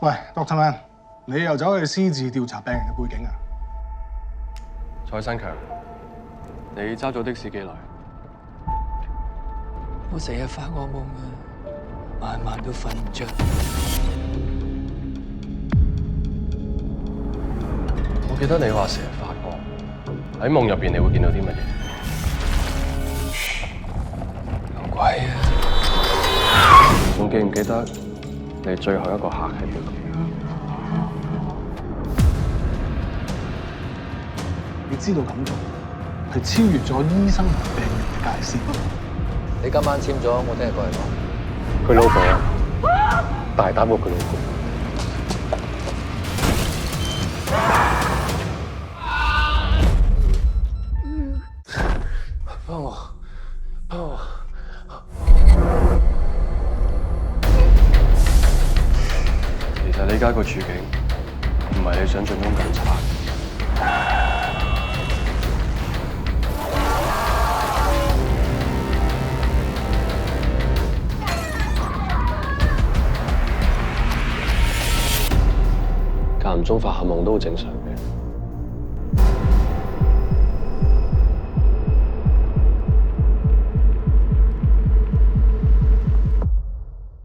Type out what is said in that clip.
喂，Dr. Man，你又走去私自調查病人嘅背景啊？蔡新強，你揸咗的士幾耐？我成日發惡夢啊，晚晚都瞓唔着。我記得你話成日發夢，喺夢入邊你會見到啲乜嘢？有鬼啊！仲記唔記得你最後一個客係邊個？你知道咁做係超越咗醫生同病人嘅界線。你今晚簽咗，我聽日過嚟講。佢老婆大膽過佢老公。幫我，幫我。其實你而家個處境唔係你想象中咁差。間唔中發下夢都好正常嘅。